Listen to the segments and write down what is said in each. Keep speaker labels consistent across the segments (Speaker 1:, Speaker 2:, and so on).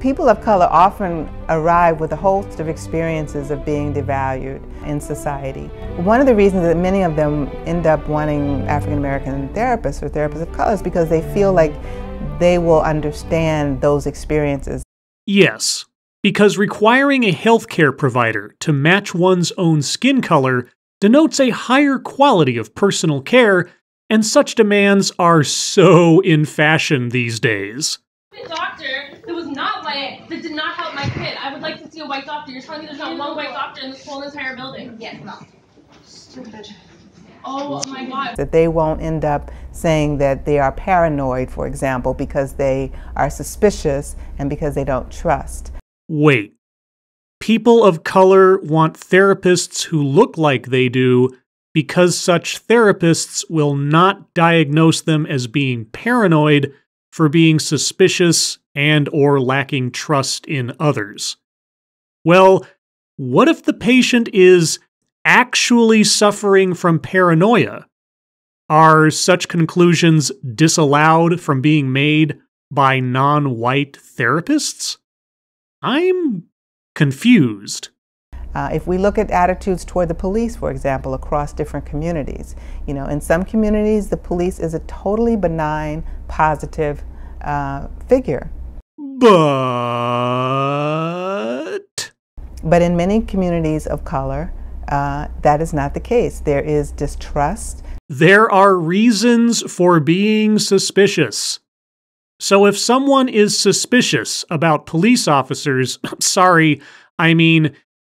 Speaker 1: People of color often arrive with a host of experiences of being devalued in society. One of the reasons that many of them end up wanting African American therapists or therapists of color is because they feel like they will understand those experiences.
Speaker 2: Yes, because requiring a healthcare provider to match one's own skin color denotes a higher quality of personal care, and such demands are so in fashion these days.
Speaker 3: The doctor that was not white, that did not help my kid. I would like to see a white doctor. You're telling me there's not one white doctor in this whole entire building? Yes, no. Stupid. Oh my God.
Speaker 1: That they won't end up saying that they are paranoid, for example, because they are suspicious and because they don't trust.
Speaker 2: Wait. People of color want therapists who look like they do because such therapists will not diagnose them as being paranoid for being suspicious and or lacking trust in others. Well, what if the patient is actually suffering from paranoia? Are such conclusions disallowed from being made by non-white therapists? I'm confused.
Speaker 1: If we look at attitudes toward the police, for example, across different communities, in some communities, the police is a totally benign, positive figure. But in many communities of color, that is not the case. There is distrust.
Speaker 2: There are reasons for being suspicious. So if someone is suspicious about police officers,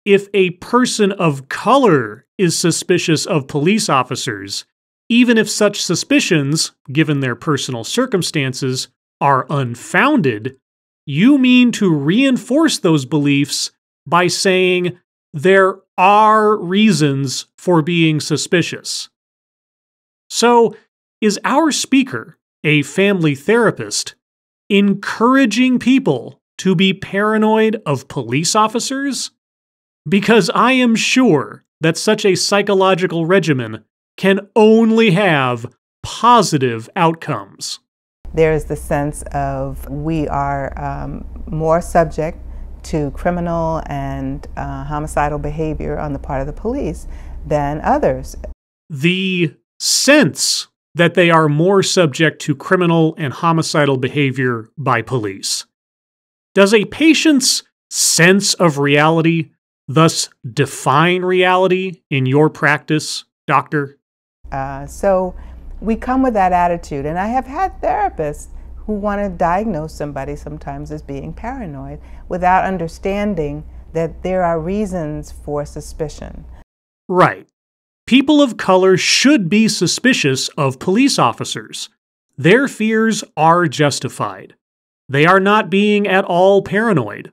Speaker 2: if a person of color is suspicious of police officers, even if such suspicions, given their personal circumstances, are unfounded, you mean to reinforce those beliefs by saying there are reasons for being suspicious. So, is our speaker, a family therapist, encouraging people to be paranoid of police officers? Because I am sure that such a psychological regimen can only have positive outcomes.
Speaker 1: There is the sense of we are more subject to criminal and homicidal behavior on the part of the police than others.
Speaker 2: The sense that they are more subject to criminal and homicidal behavior by police. Does a patient's sense of reality thus define reality in your practice, doctor?
Speaker 1: So we come with that attitude, and I have had therapists who want to diagnose somebody sometimes as being paranoid without understanding that there are reasons for suspicion.
Speaker 2: Right. People of color should be suspicious of police officers. Their fears are justified. They are not being at all paranoid.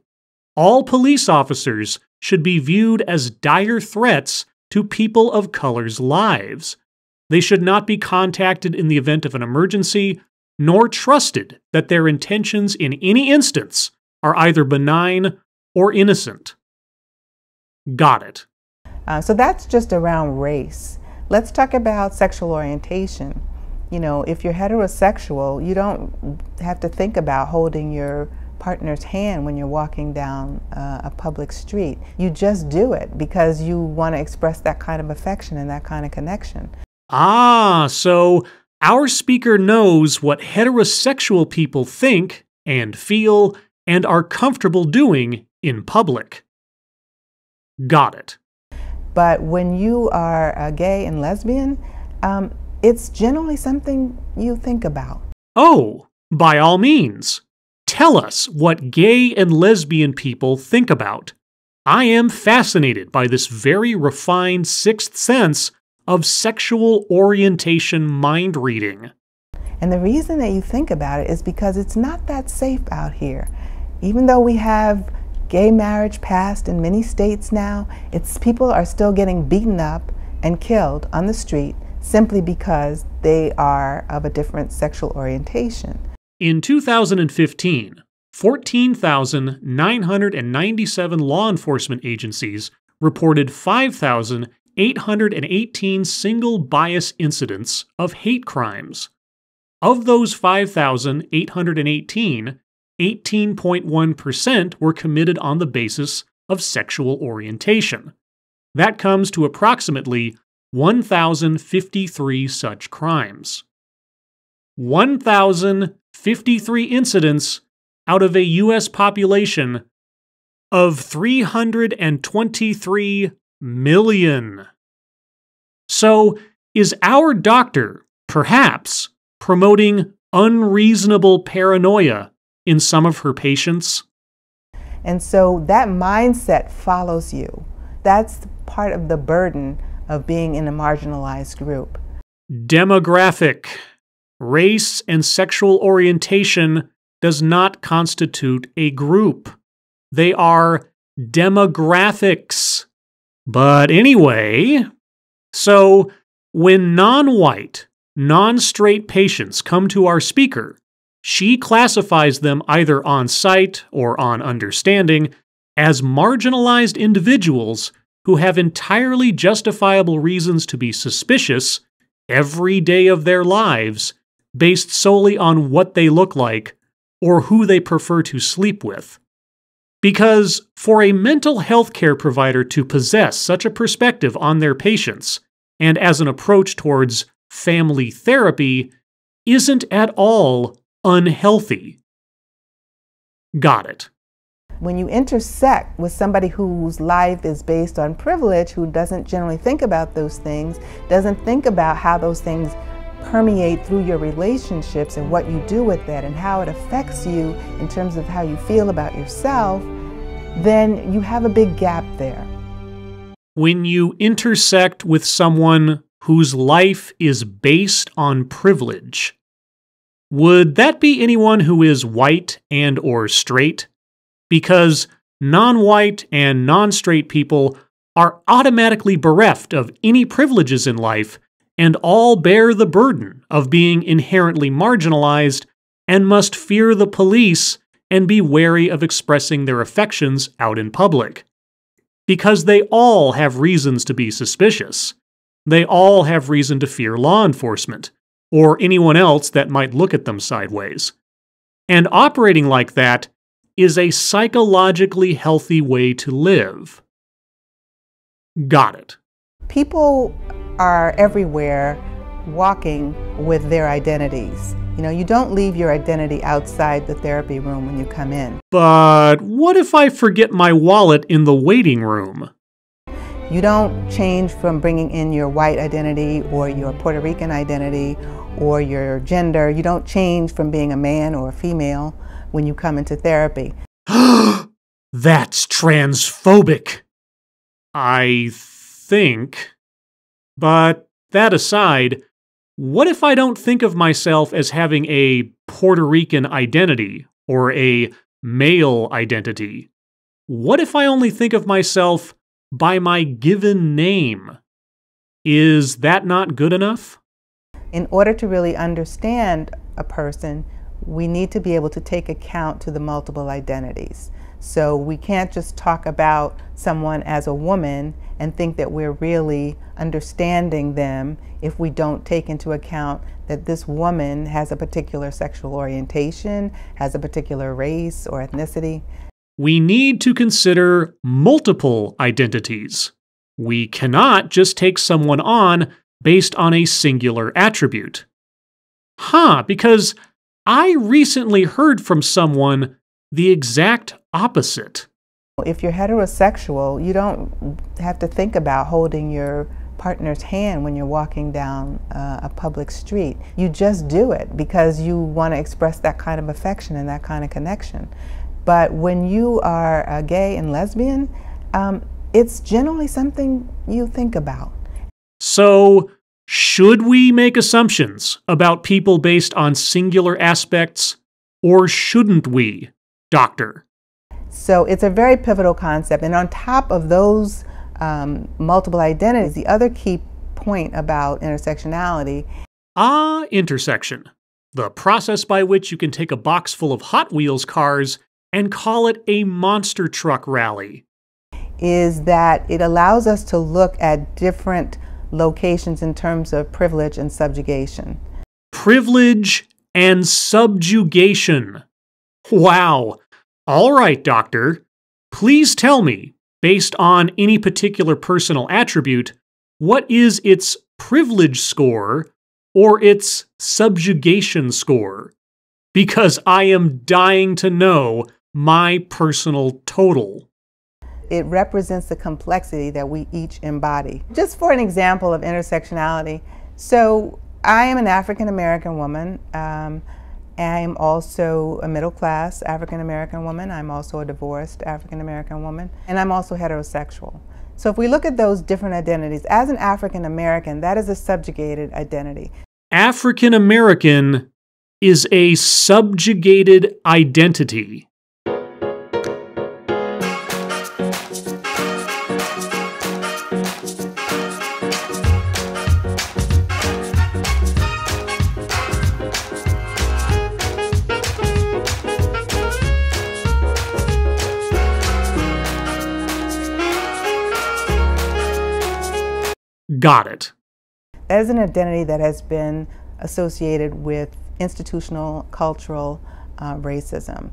Speaker 2: All police officers should be viewed as dire threats to people of color's lives. They should not be contacted in the event of an emergency, nor trusted that their intentions in any instance are either benign or innocent. Got it.
Speaker 1: So that's just around race. Let's talk about sexual orientation. If you're heterosexual, you don't have to think about holding your partner's hand when you're walking down a public street. You just do it because you want to express that kind of affection and that kind of connection.
Speaker 2: So our speaker knows what heterosexual people think and feel and are comfortable doing in public. Got it.
Speaker 1: But when you are gay and lesbian, it's generally something you think about.
Speaker 2: Oh, by all means. Tell us what gay and lesbian people think about. I am fascinated by this very refined sixth sense of sexual orientation mind reading.
Speaker 1: And the reason that you think about it is because it's not that safe out here. Even though we have gay marriage passed in many states now, people are still getting beaten up and killed on the street simply because they are of a different sexual orientation.
Speaker 2: In 2015, 14,997 law enforcement agencies reported 5,818 single bias incidents of hate crimes. Of those 5,818, 18.1% were committed on the basis of sexual orientation. That comes to approximately 1,053 such crimes. 1,053 incidents out of a U.S. population of 323 million. So, is our doctor, perhaps, promoting unreasonable paranoia in some of her patients?
Speaker 1: And so that mindset follows you. That's part of the burden of being in a marginalized group.
Speaker 2: Demographic. Race and sexual orientation does not constitute a group. They are demographics. But anyway, so when non-white, non-straight patients come to our speaker, she classifies them either on sight or on understanding as marginalized individuals who have entirely justifiable reasons to be suspicious every day of their lives based solely on what they look like or who they prefer to sleep with. Because for a mental health care provider to possess such a perspective on their patients, and as an approach towards family therapy, isn't at all unhealthy. Got it.
Speaker 1: When you intersect with somebody whose life is based on privilege, who doesn't generally think about those things, doesn't think about how those things permeate through your relationships and what you do with that and how it affects you in terms of how you feel about yourself, then you have a big gap there.
Speaker 2: When you intersect with someone whose life is based on privilege, would that be anyone who is white and or straight? Because non-white and non-straight people are automatically bereft of any privileges in life and all bear the burden of being inherently marginalized and must fear the police and be wary of expressing their affections out in public. Because they all have reasons to be suspicious. They all have reason to fear law enforcement, or anyone else that might look at them sideways. And operating like that is a psychologically healthy way to live. Got it.
Speaker 1: People are everywhere walking with their identities. You know, you don't leave your identity outside the therapy room when you come in.
Speaker 2: But what if I forget my wallet in the waiting room?
Speaker 1: You don't change from bringing in your white identity or your Puerto Rican identity or your gender. You don't change from being a man or a female when you come into therapy.
Speaker 2: That's transphobic, I think. But that aside, what if I don't think of myself as having a Puerto Rican identity or a male identity? What if I only think of myself by my given name? Is that not good enough?
Speaker 1: In order to really understand a person, we need to be able to take account to the multiple identities. So we can't just talk about someone as a woman and think that we're really understanding them if we don't take into account that this woman has a particular sexual orientation, has a particular race or ethnicity.
Speaker 2: We need to consider multiple identities. We cannot just take someone on based on a singular attribute. Because I recently heard from someone the exact opposite.
Speaker 1: If you're heterosexual, you don't have to think about holding your partner's hand when you're walking down a public street. You just do it because you want to express that kind of affection and that kind of connection. But when you are gay and lesbian, it's generally something you think about.
Speaker 2: So, should we make assumptions about people based on singular aspects, or shouldn't we, Doctor?
Speaker 1: So it's a very pivotal concept. And on top of those multiple identities, the other key point about intersectionality.
Speaker 2: Intersection. The process by which you can take a box full of Hot Wheels cars and call it a monster truck rally.
Speaker 1: Is that it allows us to look at different locations in terms of privilege and subjugation.
Speaker 2: Privilege and subjugation. Wow. All right, doctor. Please tell me, based on any particular personal attribute, what is its privilege score or its subjugation score? Because I am dying to know my personal total.
Speaker 1: It represents the complexity that we each embody. Just for an example of intersectionality, so I am an African American woman. I'm also a middle class African American woman. I'm also a divorced African American woman. And I'm also heterosexual. So if we look at those different identities, as an African American, that is a subjugated identity.
Speaker 2: African American is a subjugated identity. Got it.
Speaker 1: That is an identity that has been associated with institutional, cultural racism.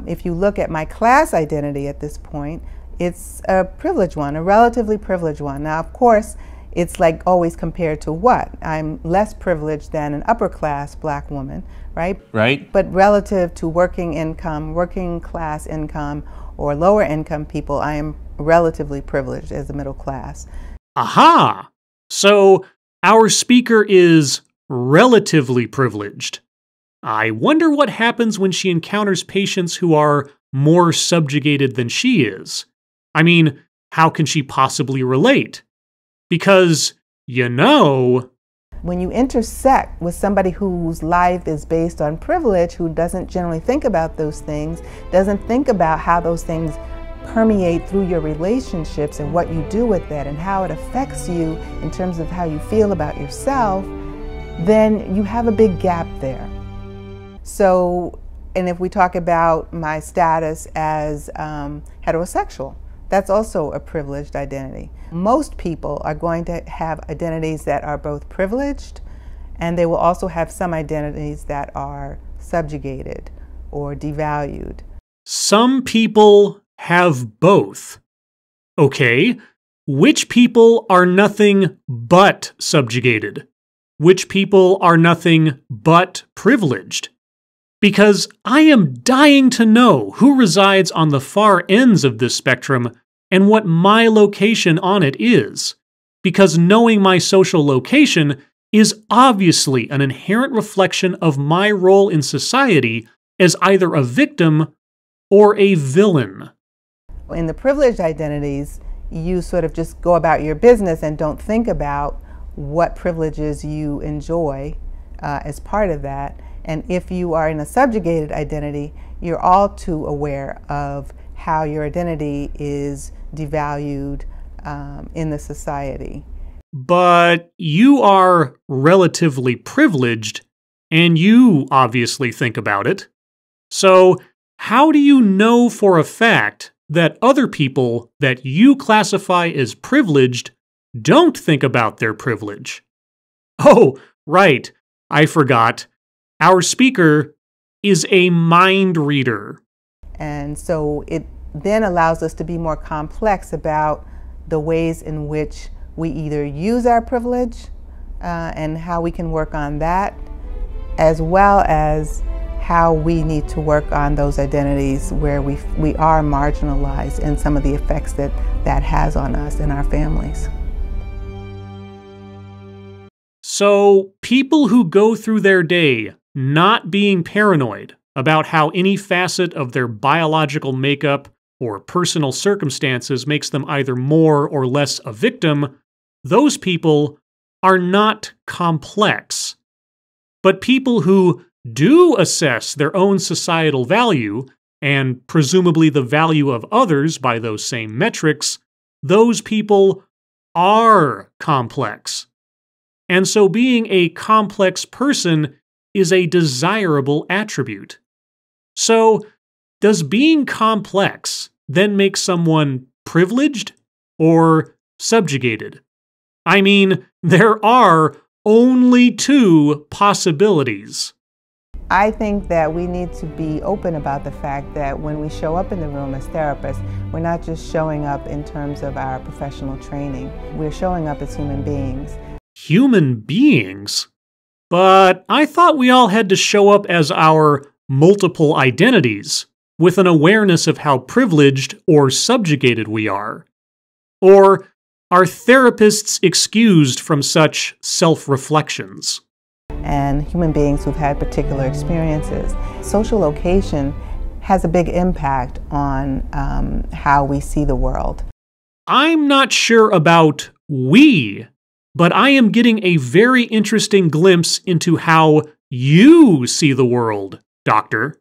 Speaker 1: If you look at my class identity at this point, it's a privileged one, a relatively privileged one. Now, of course, it's like always compared to what? I'm less privileged than an upper class black woman, right?
Speaker 4: Right.
Speaker 1: But relative to working income, working class income, or lower income people, I am relatively privileged as a middle class.
Speaker 2: Aha! So our speaker is relatively privileged. I wonder what happens when she encounters patients who are more subjugated than she is. I mean, how can she possibly relate? Because, you know...
Speaker 1: When you intersect with somebody whose life is based on privilege, who doesn't generally think about those things, doesn't think about how those things permeate through your relationships and what you do with that and how it affects you in terms of how you feel about yourself, then you have a big gap there. So, and if we talk about my status as heterosexual, that's also a privileged identity. Most people are going to have identities that are both privileged, and they will also have some identities that are subjugated or devalued.
Speaker 2: Some people have both. Okay, which people are nothing but subjugated? Which people are nothing but privileged? Because I am dying to know who resides on the far ends of this spectrum and what my location on it is. Because knowing my social location is obviously an inherent reflection of my role in society as either a victim or a villain.
Speaker 1: In the privileged identities, you sort of just go about your business and don't think about what privileges you enjoy as part of that. And if you are in a subjugated identity, you're all too aware of how your identity is devalued in the society.
Speaker 2: But you are relatively privileged, and you obviously think about it. So how do you know for a fact that other people that you classify as privileged don't think about their privilege? Oh, right, I forgot. Our speaker is a mind reader.
Speaker 1: And so it then allows us to be more complex about the ways in which we either use our privilege and how we can work on that, as well as how we need to work on those identities where we are marginalized and some of the effects that that has on us and our families.
Speaker 2: So people who go through their day not being paranoid about how any facet of their biological makeup or personal circumstances makes them either more or less a victim, those people are not complex. But people who do assess their own societal value, and presumably the value of others by those same metrics, those people are complex. and so being a complex person is a desirable attribute. So, does being complex then make someone privileged or subjugated? I mean, there are only two possibilities.
Speaker 1: I think that we need to be open about the fact that when we show up in the room as therapists, we're not just showing up in terms of our professional training. We're showing up as human beings.
Speaker 2: Human beings? But I thought we all had to show up as our multiple identities, with an awareness of how privileged or subjugated we are. Or are therapists excused from such self-reflections?
Speaker 1: And human beings who've had particular experiences. Social location has a big impact on how we see the world.
Speaker 2: I'm not sure about we, but I am getting a very interesting glimpse into how you see the world, Doctor.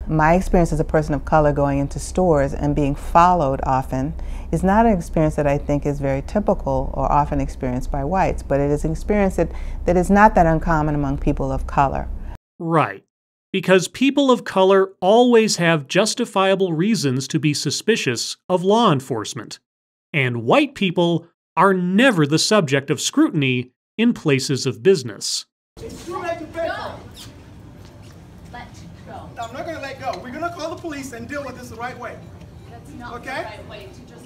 Speaker 1: My experience as a person of color going into stores and being followed often is not an experience that I think is very typical or often experienced by whites, but it is an experience that is not that uncommon among people of color.
Speaker 2: Right. Because people of color always have justifiable reasons to be suspicious of law enforcement, and white people are never the subject of scrutiny in places of business.
Speaker 4: I'm not going to let go. We're going to call the police and deal with this the right way.
Speaker 5: That's not the right way to just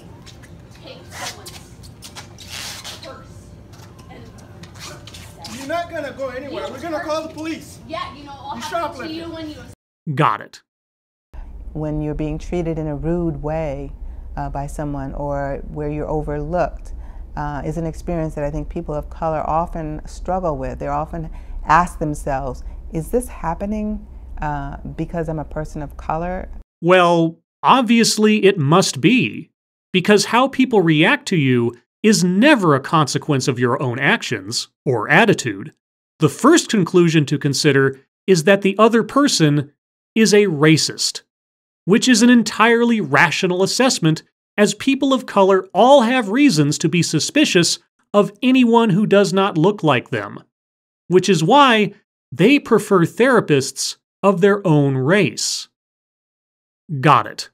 Speaker 5: take someone's purse and...
Speaker 4: You're not going to go anywhere. We're going to call the police.
Speaker 5: Yeah, you know, I'll happen to you when you...
Speaker 2: Got it.
Speaker 1: When you're being treated in a rude way by someone or where you're overlooked is an experience that I think people of color often struggle with. They often ask themselves, is this happening because I'm a person of color?
Speaker 2: Well, obviously it must be, because how people react to you is never a consequence of your own actions or attitude. The first conclusion to consider is that the other person is a racist, which is an entirely rational assessment, as people of color all have reasons to be suspicious of anyone who does not look like them, which is why they prefer therapists of their own race. Got it.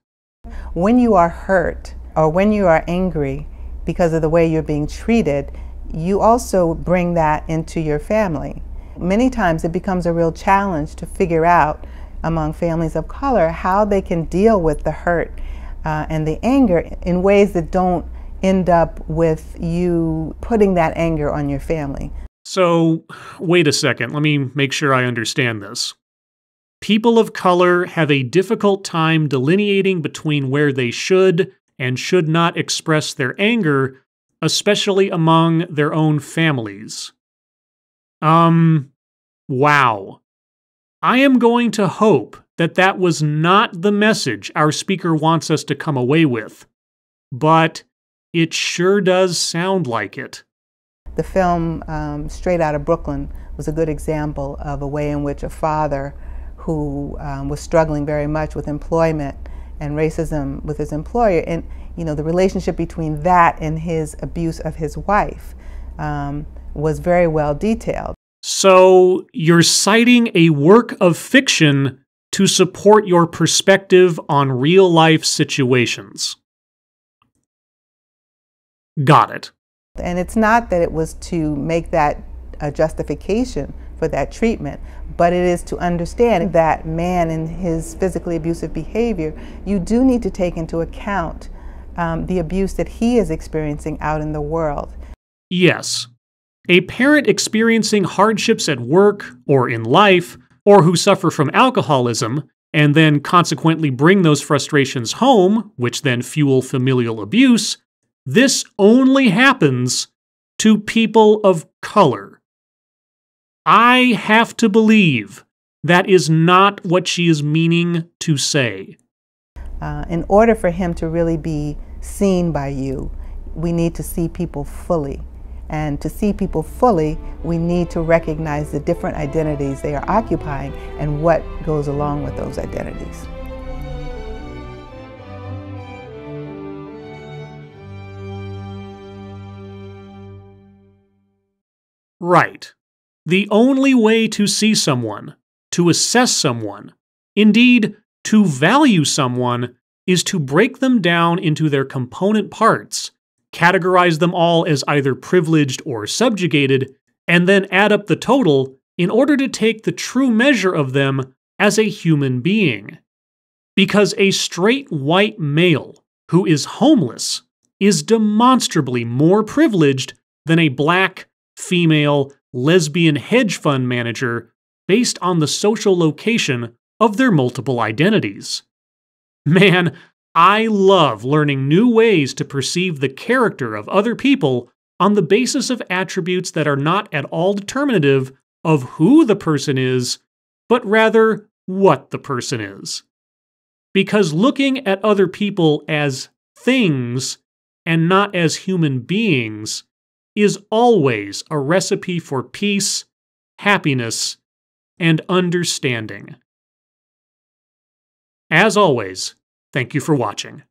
Speaker 1: When you are hurt or when you are angry because of the way you're being treated, you also bring that into your family. Many times it becomes a real challenge to figure out among families of color how they can deal with the hurt and the anger in ways that don't end up with you putting that anger on your family.
Speaker 2: So, wait a second, let me make sure I understand this. People of color have a difficult time delineating between where they should and should not express their anger, especially among their own families. Wow. I am going to hope that that was not the message our speaker wants us to come away with, but it sure does sound like it.
Speaker 1: The film Straight Outta Brooklyn was a good example of a way in which a father who was struggling very much with employment and racism with his employer, and the relationship between that and his abuse of his wife was very well detailed.
Speaker 2: So you're citing a work of fiction to support your perspective on real-life situations. Got it.
Speaker 1: And it's not that it was to make that a justification for that treatment, but it is to understand that man in his physically abusive behavior, you do need to take into account the abuse that he is experiencing out in the world.
Speaker 2: Yes. A parent experiencing hardships at work or in life, or who suffer from alcoholism, and then consequently bring those frustrations home, which then fuel familial abuse, this only happens to people of color. I have to believe that is not what she is meaning to say.
Speaker 1: In order for him to really be seen by you, we need to see people fully. And to see people fully, we need to recognize the different identities they are occupying and what goes along with those identities.
Speaker 2: Right. The only way to see someone, to assess someone, indeed, to value someone, is to break them down into their component parts, categorize them all as either privileged or subjugated, and then add up the total in order to take the true measure of them as a human being. Because a straight white male who is homeless is demonstrably more privileged than a black, female, lesbian hedge fund manager based on the social location of their multiple identities. Man, I love learning new ways to perceive the character of other people on the basis of attributes that are not at all determinative of who the person is, but rather what the person is. Because looking at other people as things and not as human beings is always a recipe for peace, happiness, and understanding. As always, thank you for watching.